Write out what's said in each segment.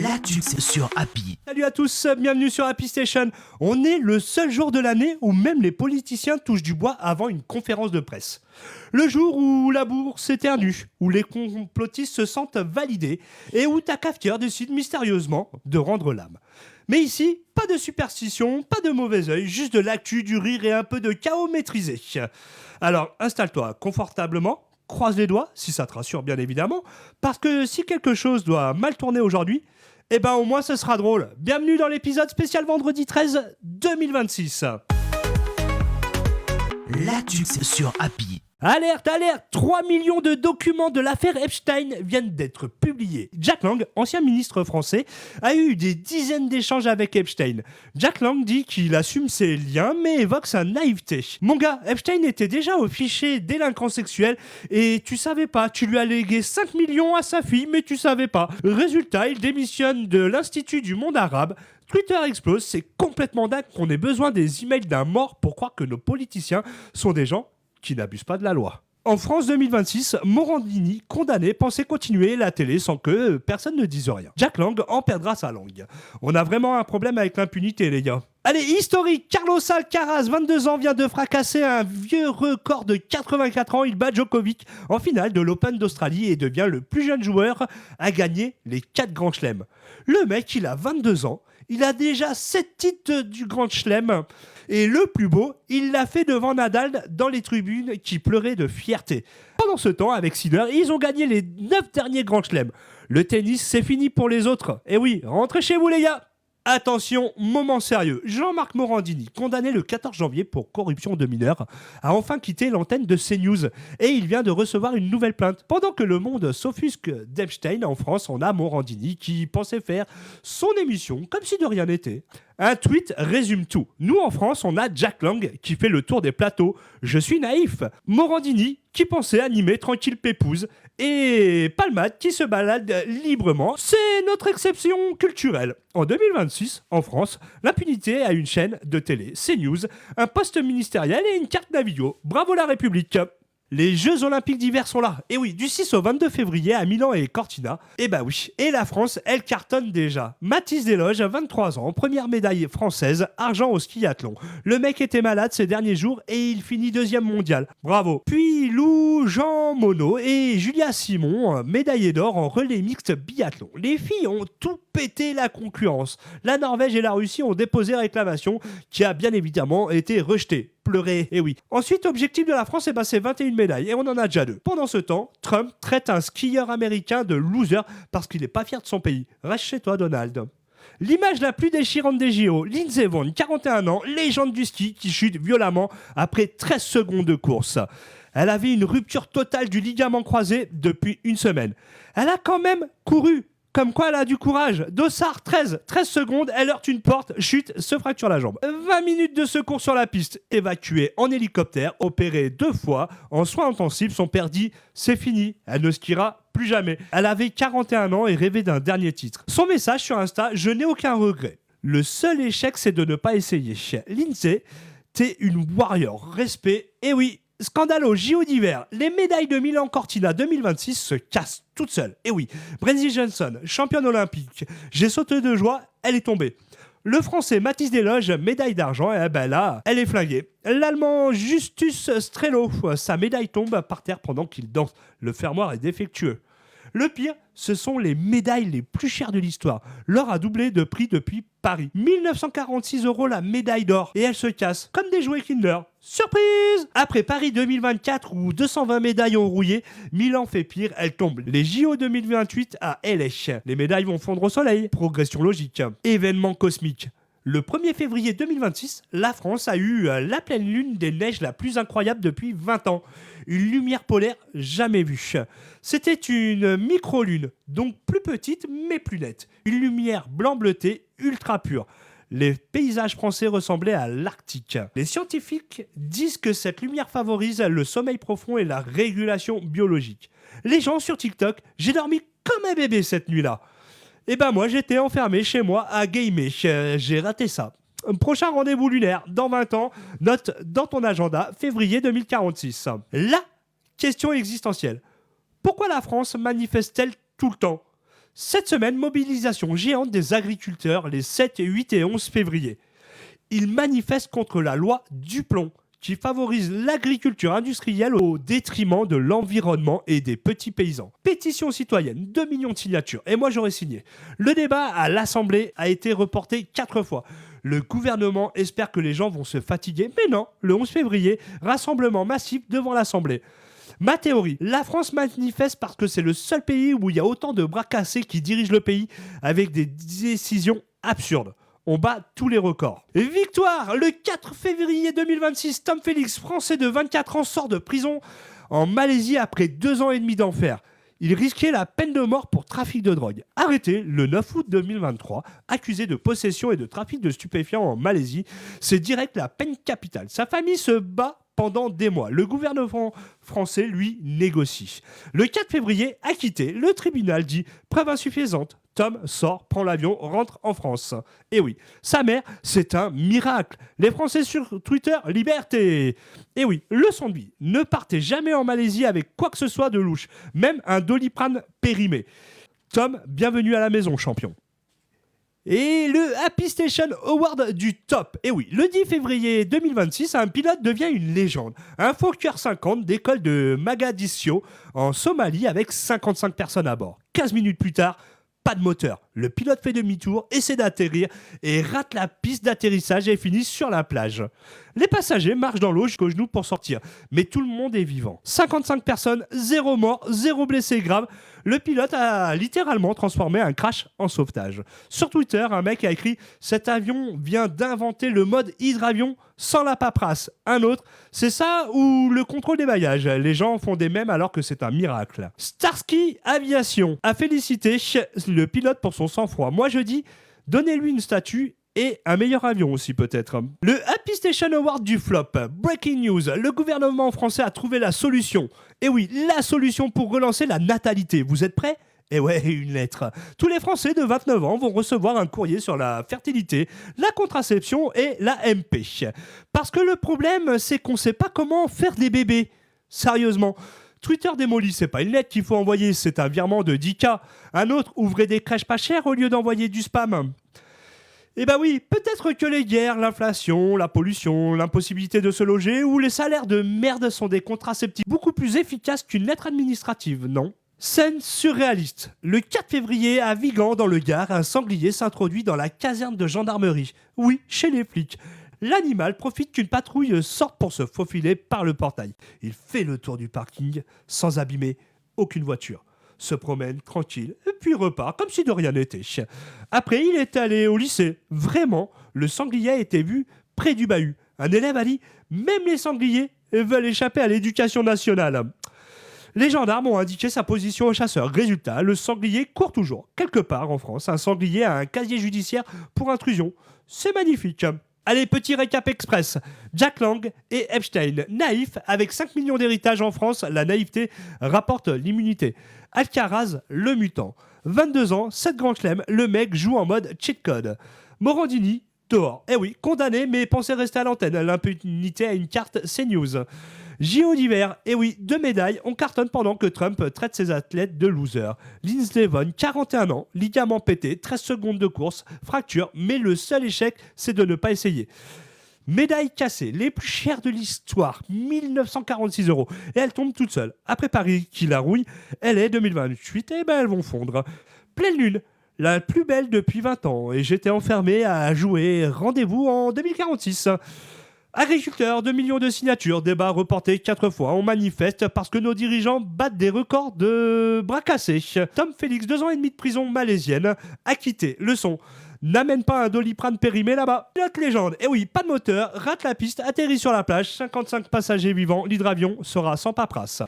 L'actu sur Happy. Salut à tous, bienvenue sur Happy Station. On est le seul jour de l'année où même les politiciens touchent du bois avant une conférence de presse. Le jour où la bourse s'éternue, où les complotistes se sentent validés et où ta cafetière décide mystérieusement de rendre l'âme. Mais ici, pas de superstition, pas de mauvais œil, juste de l'actu, du rire et un peu de chaos maîtrisé. Alors installe-toi confortablement. Croise les doigts, si ça te rassure bien évidemment, parce que si quelque chose doit mal tourner aujourd'hui, eh ben au moins ce sera drôle. Bienvenue dans l'épisode spécial vendredi 13 2026. L'actu sur Happy. Alerte, alerte, 3 millions de documents de l'affaire Epstein viennent d'être publiés. Jack Lang, ancien ministre français, a eu des dizaines d'échanges avec Epstein. Jack Lang dit qu'il assume ses liens, mais évoque sa naïveté. Mon gars, Epstein était déjà au fichier délinquant sexuel et tu savais pas, tu lui as légué 5 millions à sa fille, mais tu savais pas. Résultat, il démissionne de l'Institut du monde arabe. Twitter explose, c'est complètement dingue qu'on ait besoin des emails d'un mort pour croire que nos politiciens sont des gens qui n'abusent pas de la loi. En France 2026, Morandini, condamné, pensait continuer la télé sans que personne ne dise rien. Jack Lang en perdra sa langue. On a vraiment un problème avec l'impunité, les gars. Allez, historique, Carlos Alcaraz, 22 ans, vient de fracasser un vieux record de 84 ans. Il bat Djokovic en finale de l'Open d'Australie et devient le plus jeune joueur à gagner les 4 grands chelems. Le mec, il a 22 ans, il a déjà 7 titres du Grand Chelem. Et le plus beau, il l'a fait devant Nadal dans les tribunes qui pleuraient de fierté. Pendant ce temps, avec Sinner, ils ont gagné les 9 derniers Grands Chelems. Le tennis, c'est fini pour les autres. Et oui, rentrez chez vous les gars. Attention, moment sérieux. Jean-Marc Morandini, condamné le 14 janvier pour corruption de mineurs, a enfin quitté l'antenne de CNews et il vient de recevoir une nouvelle plainte. Pendant que le monde s'offusque d'Epstein, en France, on a Morandini qui pensait faire son émission comme si de rien n'était. Un tweet résume tout. Nous, en France, on a Jack Lang qui fait le tour des plateaux. Je suis naïf. Morandini qui pensait animer tranquille pépouze. Et Palmade qui se balade librement. C'est notre exception culturelle. En 2026, en France, l'impunité a une chaîne de télé, CNews, un poste ministériel et une carte Navigo. Bravo la République. Les Jeux Olympiques d'hiver sont là. Et oui, du 6 au 22 février à Milan et Cortina. Et bah oui. Et la France, elle cartonne déjà. Mathis Desloges, 23 ans, première médaille française, argent au skiathlon. Le mec était malade ces derniers jours et il finit 2e mondial. Bravo. Puis Lou Jean Monod et Julia Simon, médaillés d'or en relais mixte biathlon. Les filles ont tout pété la concurrence. La Norvège et la Russie ont déposé réclamation qui a bien évidemment été rejetée. Pleurer, et oui. Ensuite, objectif de la France, c'est 21 médailles, et on en a déjà 2. Pendant ce temps, Trump traite un skieur américain de loser parce qu'il n'est pas fier de son pays. Reste chez toi, Donald. L'image la plus déchirante des JO, Lindsey Vonn, 41 ans, légende du ski, qui chute violemment après 13 secondes de course. Elle avait une rupture totale du ligament croisé depuis une semaine. Elle a quand même couru. Comme quoi elle a du courage. Dossard 13 secondes, elle heurte une porte, chute, se fracture la jambe. 20 minutes de secours sur la piste, évacuée en hélicoptère, opérée 2 fois, en soins intensifs, son père dit « c'est fini, elle ne skiera plus jamais ». Elle avait 41 ans et rêvait d'un dernier titre. Son message sur Insta « je n'ai aucun regret ». Le seul échec, c'est de ne pas essayer. Lindsey, t'es une warrior, respect, et oui. Scandale au JO d'hiver, les médailles de Milan Cortina 2026 se cassent toutes seules. Et oui, Brenzy Johnson, championne olympique, j'ai sauté de joie, elle est tombée. Le français Mathis Desloges, médaille d'argent, et ben là, elle est flinguée. L'allemand Justus Strelo, sa médaille tombe par terre pendant qu'il danse. Le fermoir est défectueux. Le pire, ce sont les médailles les plus chères de l'histoire. L'or a doublé de prix depuis Paris. 1946 € la médaille d'or. Et elle se casse, comme des jouets Kinder. Surprise! Après Paris 2024 où 220 médailles ont rouillé, Milan fait pire, elle tombe. Les JO 2028 à LA. Les médailles vont fondre au soleil. Progression logique. Événement cosmique. Le 1er février 2026, la France a eu la pleine lune des neiges la plus incroyable depuis 20 ans. Une lumière polaire jamais vue. C'était une micro-lune, donc plus petite mais plus nette. Une lumière blanc-bleuté ultra pure. Les paysages français ressemblaient à l'Arctique. Les scientifiques disent que cette lumière favorise le sommeil profond et la régulation biologique. Les gens sur TikTok, j'ai dormi comme un bébé cette nuit-là. Et ben moi j'étais enfermé chez moi à gamer, j'ai raté ça. Prochain rendez-vous lunaire, dans 20 ans, note dans ton agenda, février 2046. La question existentielle. Pourquoi la France manifeste-t-elle tout le temps ? Cette semaine, mobilisation géante des agriculteurs les 7, 8 et 11 février. Ils manifestent contre la loi Duplon, qui favorise l'agriculture industrielle au détriment de l'environnement et des petits paysans. Pétition citoyenne, 2 millions de signatures, et moi j'aurais signé. Le débat à l'Assemblée a été reporté 4 fois. Le gouvernement espère que les gens vont se fatiguer, mais non, le 11 février, rassemblement massif devant l'Assemblée. Ma théorie, la France manifeste parce que c'est le seul pays où il y a autant de bras cassés qui dirigent le pays avec des décisions absurdes. On bat tous les records. Victoire! Le 4 février 2026, Tom Félix, français de 24 ans, sort de prison en Malaisie après 2 ans et demi d'enfer. Il risquait la peine de mort pour trafic de drogue. Arrêté le 9 août 2023, accusé de possession et de trafic de stupéfiants en Malaisie, c'est direct la peine capitale. Sa famille se bat pendant des mois. Le gouvernement français, lui, négocie. Le 4 février, acquitté, le tribunal dit preuve insuffisante. Tom sort, prend l'avion, rentre en France. Et oui, sa mère, c'est un miracle. Les Français sur Twitter, liberté. Et oui, leçon de vie. Ne partez jamais en Malaisie avec quoi que ce soit de louche, même un Doliprane périmé. Tom, bienvenue à la maison, champion. Et le Happy Station Award du top. Et oui, le 10 février 2026, un pilote devient une légende. Un Fokker 50 décolle de Mogadiscio en Somalie avec 55 personnes à bord. 15 minutes plus tard, pas de moteur. Le pilote fait demi-tour, essaie d'atterrir et rate la piste d'atterrissage et finit sur la plage. Les passagers marchent dans l'eau jusqu'aux genoux pour sortir, mais tout le monde est vivant. 55 personnes, 0 mort, 0 blessé grave. Le pilote a littéralement transformé un crash en sauvetage. Sur Twitter, un mec a écrit « Cet avion vient d'inventer le mode hydravion sans la paperasse. » Un autre « C'est ça ou le contrôle des bagages. Les gens font des mèmes alors que c'est un miracle. » Starsky Aviation a félicité le pilote pour son sang-froid. Moi je dis, donnez-lui une statue et un meilleur avion aussi peut-être. Le Happy Station Award du flop. Breaking news, le gouvernement français a trouvé la solution. Et oui, la solution pour relancer la natalité. Vous êtes prêts ? Et ouais, une lettre. Tous les Français de 29 ans vont recevoir un courrier sur la fertilité, la contraception et la MP. Parce que le problème, c'est qu'on ne sait pas comment faire des bébés. Sérieusement. Twitter démoli, c'est pas une lettre qu'il faut envoyer, c'est un virement de 10K. Un autre, ouvrez des crèches pas chères au lieu d'envoyer du spam. Eh ben oui, peut-être que les guerres, l'inflation, la pollution, l'impossibilité de se loger ou les salaires de merde sont des contraceptifs beaucoup plus efficaces qu'une lettre administrative, non ? Scène surréaliste. Le 4 février, à Vigan, dans le Gard, un sanglier s'introduit dans la caserne de gendarmerie. Oui, chez les flics. L'animal profite qu'une patrouille sorte pour se faufiler par le portail. Il fait le tour du parking sans abîmer aucune voiture. Se promène tranquille, puis repart comme si de rien n'était. Après, il est allé au lycée. Vraiment, le sanglier a été vu près du bahut. Un élève a dit « Même les sangliers veulent échapper à l'éducation nationale ». Les gendarmes ont indiqué sa position au chasseur. Résultat, le sanglier court toujours. Quelque part en France, un sanglier a un casier judiciaire pour intrusion. C'est magnifique. Allez, petit récap express. Jack Lang et Epstein, naïfs, avec 5 millions d'héritages en France, la naïveté rapporte l'immunité. Alcaraz, le mutant. 22 ans, 7 grands chelems, le mec joue en mode cheat code. Morandini, dehors. Eh oui, condamné, mais pensez rester à l'antenne. L'impunité a une carte CNews. JO d'hiver, et oui, 2 médailles, on cartonne pendant que Trump traite ses athlètes de losers. Lindsey Vonn, 41 ans, ligament pété, 13 secondes de course, fracture, mais le seul échec, c'est de ne pas essayer. Médaille cassée, les plus chères de l'histoire, 1946 €. Et elle tombe toute seule. Après Paris qui la rouille, elle est 2028, et ben elles vont fondre. Pleine lune, la plus belle depuis 20 ans, et j'étais enfermé à jouer. Rendez-vous en 2046. Agriculteurs, 2 millions de signatures, débat reporté 4 fois. On manifeste parce que nos dirigeants battent des records de bras cassés. Tom Félix, 2 ans et demi de prison malaisienne, acquitté. Leçon. N'amène pas un Doliprane périmé là-bas. Pilote légende. Et oui, pas de moteur, rate la piste, atterrit sur la plage, 55 passagers vivants, l'hydravion sera sans paperasse.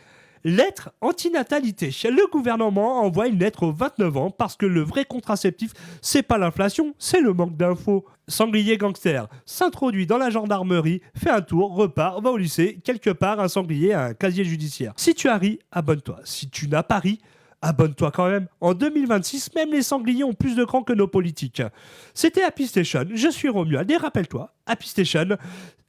Lettre antinatalité. Le gouvernement envoie une lettre aux 29 ans parce que le vrai contraceptif, c'est pas l'inflation, c'est le manque d'infos. Sanglier gangster s'introduit dans la gendarmerie, fait un tour, repart, va au lycée. Quelque part, un sanglier a un casier judiciaire. Si tu as ri, abonne-toi. Si tu n'as pas ri, abonne-toi quand même. En 2026, même les sangliers ont plus de cran que nos politiques. C'était Happy Station. Je suis Romuald et rappelle-toi, Happy Station,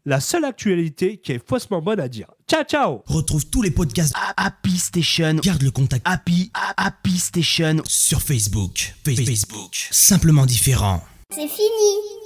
la seule actualité qui est faussement bonne à dire. Ciao, ciao. Retrouve tous les podcasts Happy Station. Garde le contact Happy Station. sur Facebook. Facebook. Simplement différent. C'est fini.